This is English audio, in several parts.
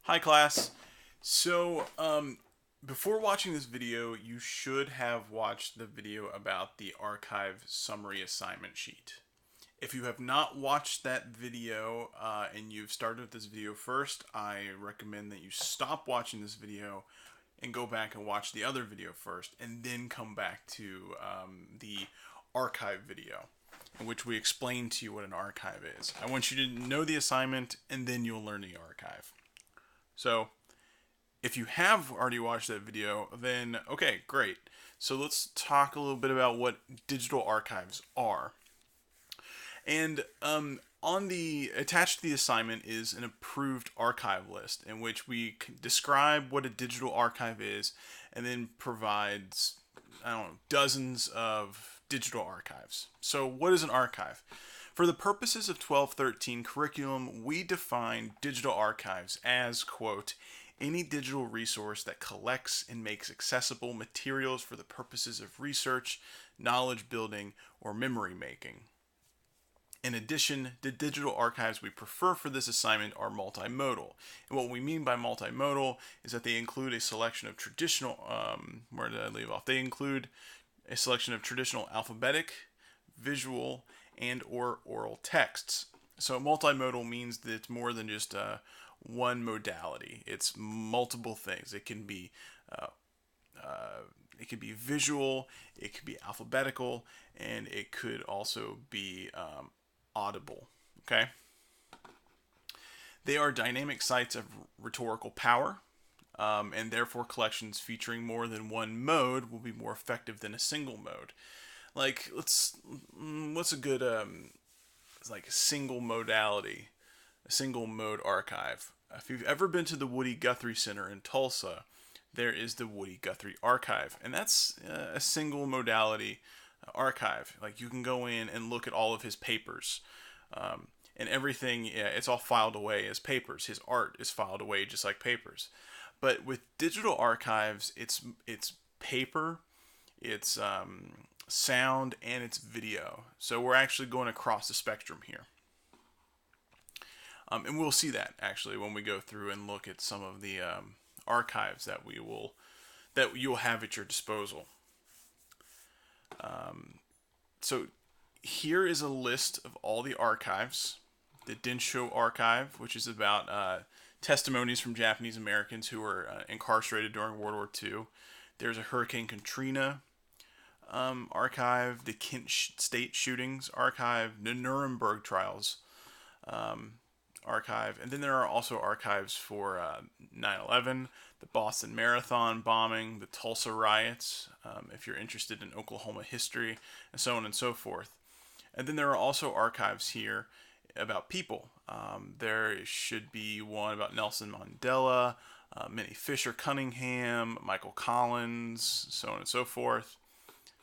Hi class. So, before watching this video, you should have watched the video about the archive summary assignment sheet. If you have not watched that video and you've started with this video first, I recommend that you stop watching this video and go back and watch the other video first, and then come back to the archive video, in which we explain to you what an archive is. I want you to know the assignment, and then you'll learn the archive. So, if you have already watched that video, then okay, great. So let's talk a little bit about what digital archives are. And on the attached to the assignment is an approved archive list in which we describe what a digital archive is, and then provides dozens of digital archives. So what is an archive? For the purposes of 1213 curriculum, we define digital archives as, quote, any digital resource that collects and makes accessible materials for the purposes of research, knowledge building, or memory making. In addition, the digital archives we prefer for this assignment are multimodal. And what we mean by multimodal is that they include a selection of traditional, where did I leave off? They include a selection of traditional alphabetic, visual, and or oral texts. So multimodal means that it's more than just one modality. It's multiple things. Uh, it could be visual, it could be alphabetical, and it could also be audible. Okay. They are dynamic sites of rhetorical power, and therefore collections featuring more than one mode will be more effective than a single mode. Like, what's a good like single modality, a single mode archive? If you've ever been to the Woody Guthrie Center in Tulsa, there is the Woody Guthrie Archive, and that's a single modality archive. Like, you can go in and look at all of his papers, and everything. Yeah, it's all filed away as papers. His art is filed away just like papers. But with digital archives, it's paper, it's sound, and it's video. So we're actually going across the spectrum here. And we'll see that actually when we go through and look at some of the archives that you'll have at your disposal. So here is a list of all the archives. The Densho Archive, which is about testimonies from Japanese Americans who were incarcerated during World War II. There's a Hurricane Katrina archive, the Kent State shootings archive, the Nuremberg trials archive, and then there are also archives for 9/11, the Boston Marathon bombing, the Tulsa riots, if you're interested in Oklahoma history, and so on and so forth. And then there are also archives here about people. There should be one about Nelson Mandela, Minnie Fisher Cunningham, Michael Collins, so on and so forth.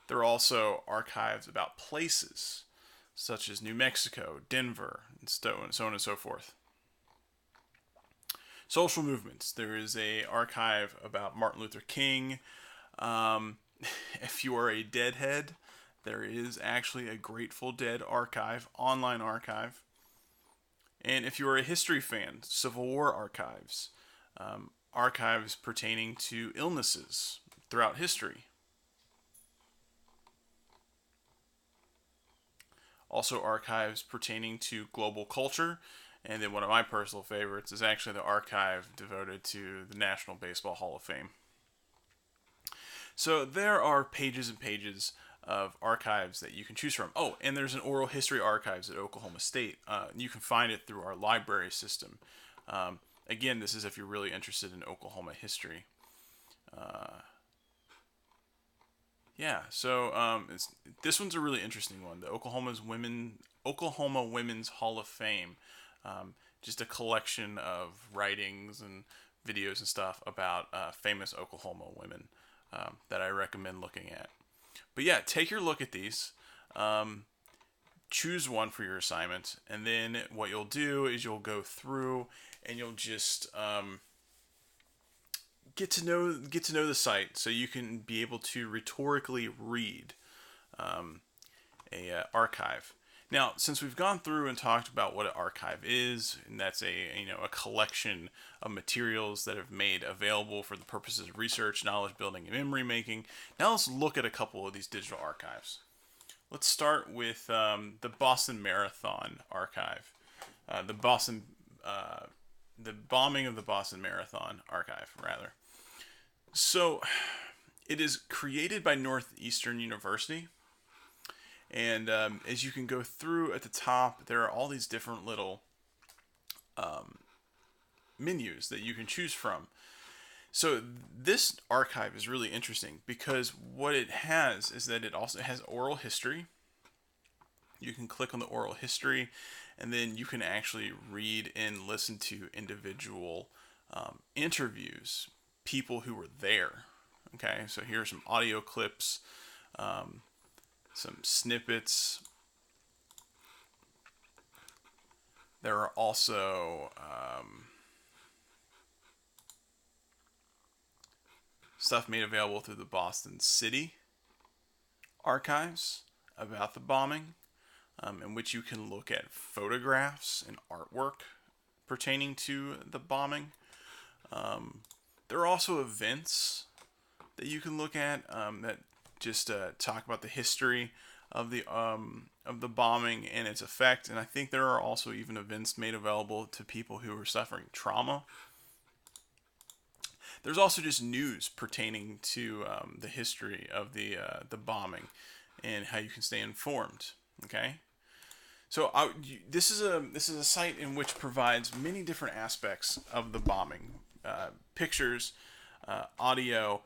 There are also archives about places, such as New Mexico, Denver, and so on and so forth. Social movements. There is a archive about Martin Luther King. If you are a Deadhead, there is actually a Grateful Dead archive, online archive. And if you are a history fan, Civil War archives, archives pertaining to illnesses throughout history. Also, archives pertaining to global culture. And then one of my personal favorites is actually the archive devoted to the National Baseball Hall of Fame. So there are pages and pages of archives that you can choose from. Oh, and there's an oral history archives at Oklahoma State. You can find it through our library system. Again, this is if you're really interested in Oklahoma history. Yeah, so this one's a really interesting one. The Oklahoma Women's Hall of Fame, just a collection of writings and videos and stuff about famous Oklahoma women that I recommend looking at. But yeah, take your look at these. Choose one for your assignment, and then what you'll do is you'll go through and you'll just get to know the site, so you can be able to rhetorically read a archive. Now, since we've gone through and talked about what an archive is, and that's a collection of materials that have made available for the purposes of research, knowledge building, and memory making, now let's look at a couple of these digital archives. Let's start with the Boston Marathon archive, the bombing of the Boston Marathon archive, rather. So, it is created by Northeastern University. And as you can go through at the top, there are all these different little menus that you can choose from. So this archive is really interesting because what it has is that it also has oral history. You can click on the oral history, and then you can actually read and listen to individual interviews, people who were there. Okay, so here's some audio clips. Some snippets. There are also stuff made available through the Boston City archives about the bombing, in which you can look at photographs and artwork pertaining to the bombing. There are also events that you can look at that just talk about the history of the bombing and its effect. And I think there are also even events made available to people who are suffering trauma. There's also just news pertaining to the history of the bombing and how you can stay informed. Okay, so this is a site in which provides many different aspects of the bombing, pictures, audio,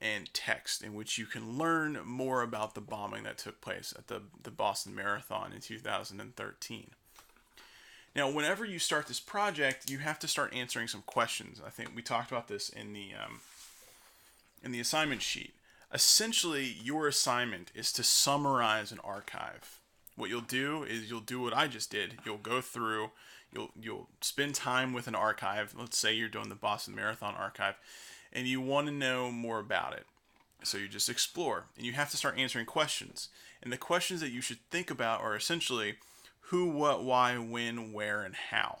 and text, in which you can learn more about the bombing that took place at the Boston Marathon in 2013. Now, whenever you start this project, you have to start answering some questions. I think we talked about this in the assignment sheet. Essentially, your assignment is to summarize an archive. What you'll do is you'll do what I just did. You'll go through, you'll spend time with an archive. Let's say you're doing the Boston Marathon archive, and you want to know more about it. So you just explore, and you have to start answering questions. And the questions that you should think about are essentially who, what, why, when, where, and how.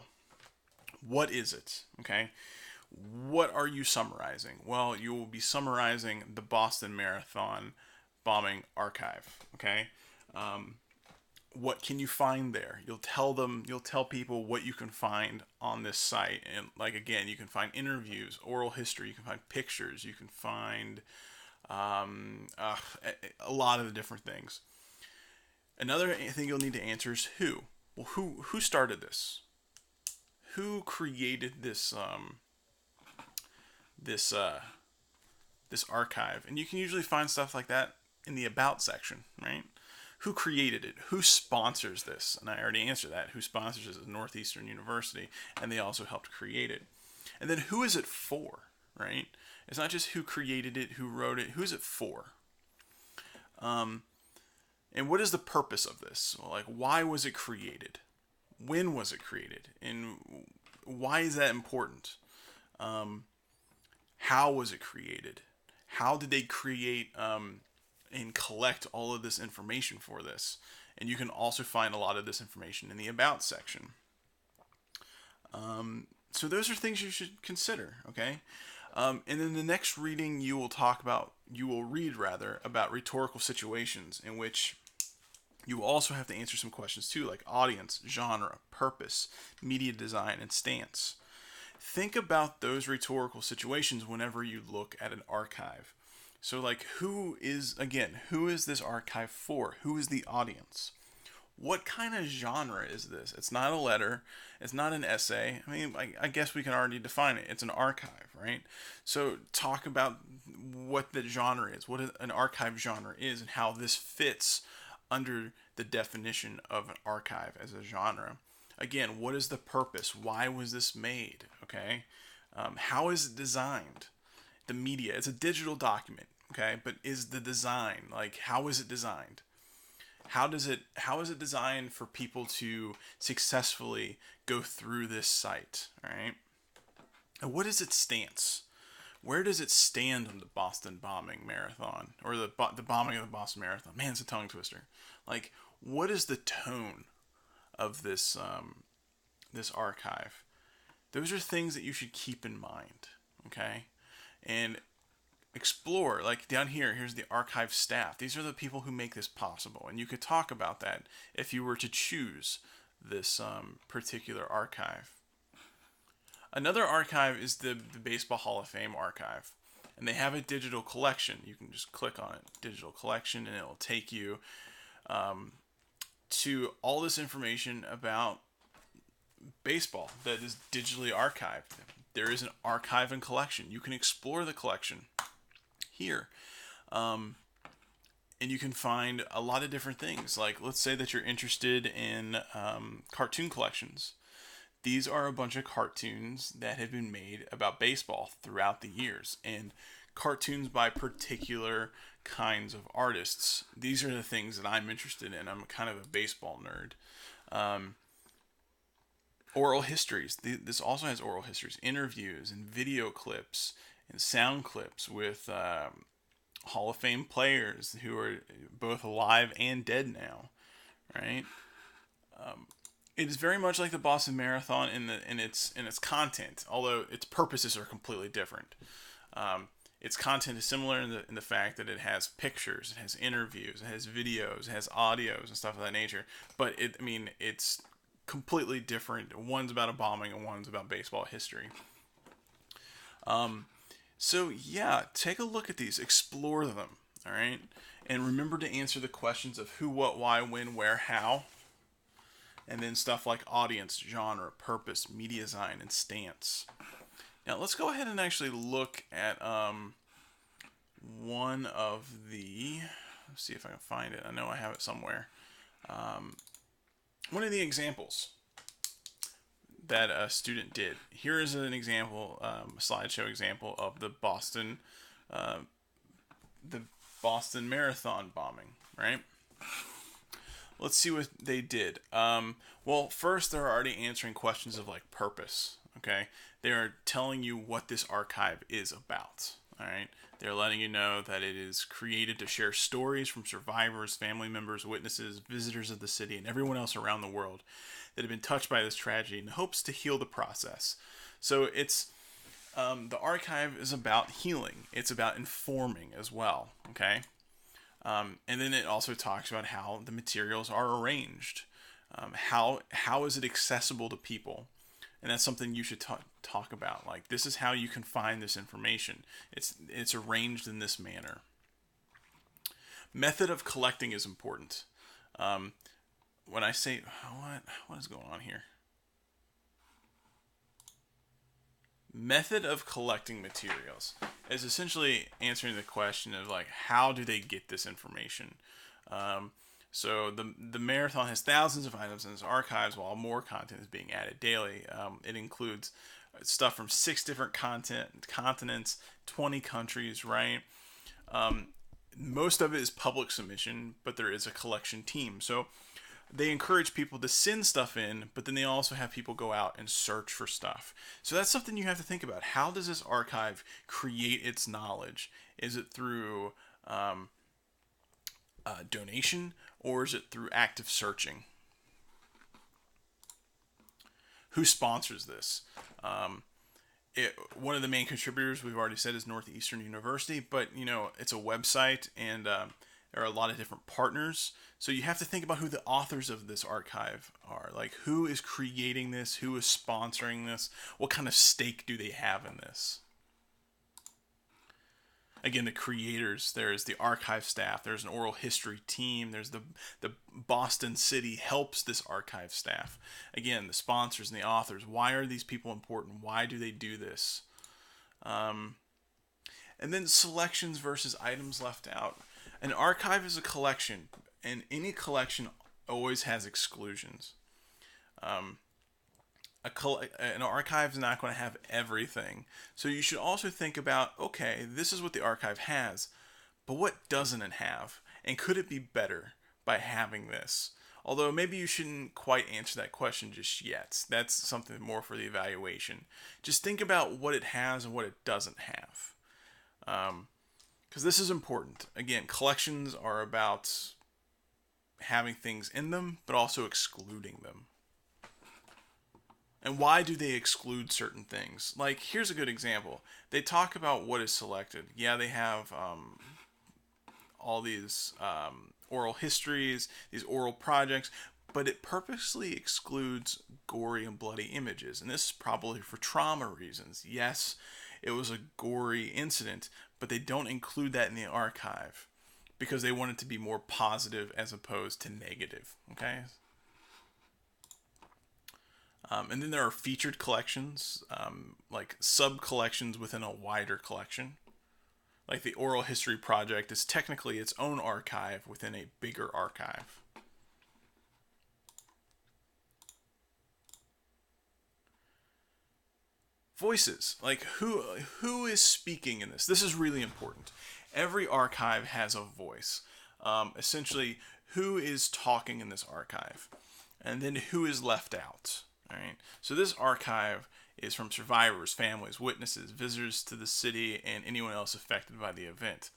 What is it? Okay? What are you summarizing? Well, you will be summarizing the Boston Marathon bombing archive. Okay? What can you find there? You'll tell people what you can find on this site. And like, again, you can find interviews, oral history, you can find pictures, you can find a lot of the different things. Another thing you'll need to answer is who. Well, who started this? Who created this this archive? And you can usually find stuff like that in the about section, right? Who created it? Who sponsors this? And I already answered that. Who sponsors it is Northeastern University, and they also helped create it. And then who is it for, right? It's not just who created it, who wrote it. Who is it for? And what is the purpose of this? Well, like, why was it created? When was it created? And why is that important? How was it created? How did they create and collect all of this information for this? And you can also find a lot of this information in the About section. So those are things you should consider, okay? And in the next reading, you will read about rhetorical situations in which you also have to answer some questions too, like audience, genre, purpose, media design, and stance. Think about those rhetorical situations whenever you look at an archive. So, like, who is this archive for? Who is the audience? What kind of genre is this? It's not a letter. It's not an essay. I mean, I guess we can already define it. It's an archive, right? So talk about what the genre is, what an archive genre is, and how this fits under the definition of an archive as a genre. Again, what is the purpose? Why was this made? Okay, how is it designed? The media, it's a digital document, okay, but is the design, like, how is it designed? How is it designed for people to successfully go through this site, right? And what is its stance? Where does it stand on the Boston bombing marathon, or the bombing of the Boston Marathon? Man, it's a tongue twister. Like, what is the tone of this archive? Those are things that you should keep in mind, okay? And explore, like down here, here's the archive staff. These are the people who make this possible, and you could talk about that if you were to choose this particular archive. Another archive is the Baseball Hall of Fame archive, and they have a digital collection. You can just click on it, digital collection, and it'll take you to all this information about baseball that is digitally archived. There is an archive and collection. You can explore the collection here. And you can find a lot of different things. Like, let's say that you're interested in cartoon collections. These are a bunch of cartoons that have been made about baseball throughout the years, and cartoons by particular kinds of artists. These are the things that I'm interested in. I'm kind of a baseball nerd. Oral histories. This also has oral histories, interviews, and video clips, and sound clips with Hall of Fame players who are both alive and dead now, right? It is very much like the Boston Marathon in its content, although its purposes are completely different. Its content is similar in the fact that it has pictures, it has interviews, it has videos, it has audios and stuff of that nature. But it's completely different. One's about a bombing and one's about baseball history. So yeah, take a look at these, explore them, all right? And remember to answer the questions of who, what, why, when, where, how. And then stuff like audience, genre, purpose, media design, and stance. Now let's go ahead and actually look at one of the, let's see if I can find it. I know I have it somewhere. One of the examples that a student did. Here is an example, a slideshow example of the Boston Marathon bombing, right? Let's see what they did. Well, first they're already answering questions of like purpose, okay? They're telling you what this archive is about, all right? They're letting you know that it is created to share stories from survivors, family members, witnesses, visitors of the city, and everyone else around the world that have been touched by this tragedy in hopes to heal the process. So it's the archive is about healing. It's about informing as well, okay? And then it also talks about how the materials are arranged. How is it accessible to people? And that's something you should talk about. Like, this is how you can find this information. It's arranged in this manner. Method of collecting is important. When I say, what is going on here? Method of collecting materials is essentially answering the question of like, how do they get this information? So the marathon has thousands of items in its archives, while more content is being added daily. It includes stuff from 6 different continents, 20 countries, right? Most of it is public submission, but there is a collection team. So they encourage people to send stuff in, but then they also have people go out and search for stuff. So that's something you have to think about. How does this archive create its knowledge? Is it through donation, or is it through active searching? Who sponsors this? One of the main contributors we've already said is Northeastern University, but it's a website, and there are a lot of different partners. So you have to think about who the authors of this archive are. Like, who is creating this? Who is sponsoring this? What kind of stake do they have in this? Again, the creators, there's the archive staff, there's an oral history team, there's the Boston City helps this archive staff. Again, the sponsors and the authors. Why are these people important? Why do they do this? And then selections versus items left out. An archive is a collection, and any collection always has exclusions. An archive is not going to have everything. So you should also think about, okay, this is what the archive has, but what doesn't it have? And could it be better by having this? Although maybe you shouldn't quite answer that question just yet. That's something more for the evaluation. Just think about what it has and what it doesn't have. Because this is important. Again, collections are about having things in them, but also excluding them. And why do they exclude certain things? Like, here's a good example. They talk about what is selected. Yeah, they have all these oral histories, these oral projects, but it purposely excludes gory and bloody images. And this is probably for trauma reasons. Yes, it was a gory incident, but they don't include that in the archive because they want it to be more positive as opposed to negative. Okay? And then there are featured collections, like sub-collections within a wider collection. Like the Oral History Project is technically its own archive within a bigger archive. Voices, like who is speaking in this? This is really important. Every archive has a voice. Essentially, who is talking in this archive, and then who is left out. All right. So this archive is from survivors, families, witnesses, visitors to the city, and anyone else affected by the event.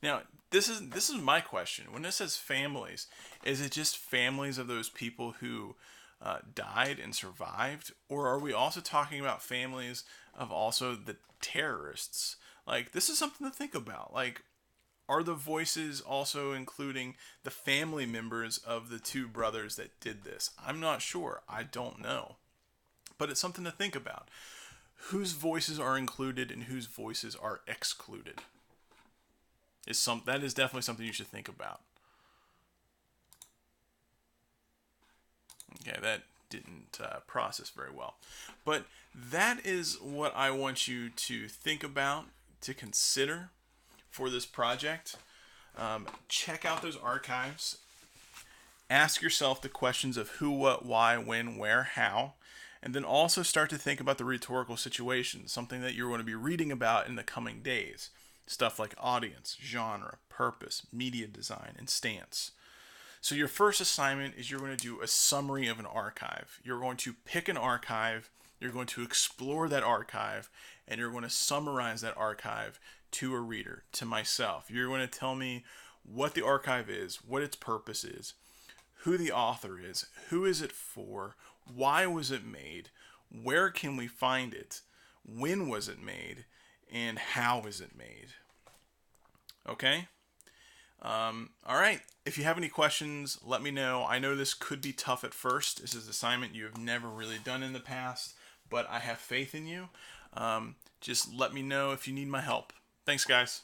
Now, this is my question. When it says families, is it just families of those people who died and survived, or are we also talking about families of also the terrorists? Like, this is something to think about. Like, are the voices also including the family members of the two brothers that did this? I'm not sure. I don't know. But it's something to think about. Whose voices are included and whose voices are excluded? That is definitely something you should think about. Okay, that didn't process very well. But that is what I want you to think about, to consider for this project. Check out those archives. Ask yourself the questions of who, what, why, when, where, how. And then also start to think about the rhetorical situation, something that you're going to be reading about in the coming days. Stuff like audience, genre, purpose, media design, and stance. So your first assignment is you're going to do a summary of an archive. You're going to pick an archive, you're going to explore that archive, and you're going to summarize that archive to a reader, to myself. You're going to tell me what the archive is, what its purpose is, who the author is, who is it for, why was it made, where can we find it, when was it made, and how is it made. Okay? All right. If you have any questions, let me know. I know this could be tough at first. This is an assignment you have never really done in the past, but I have faith in you. Just let me know if you need my help. Thanks, guys.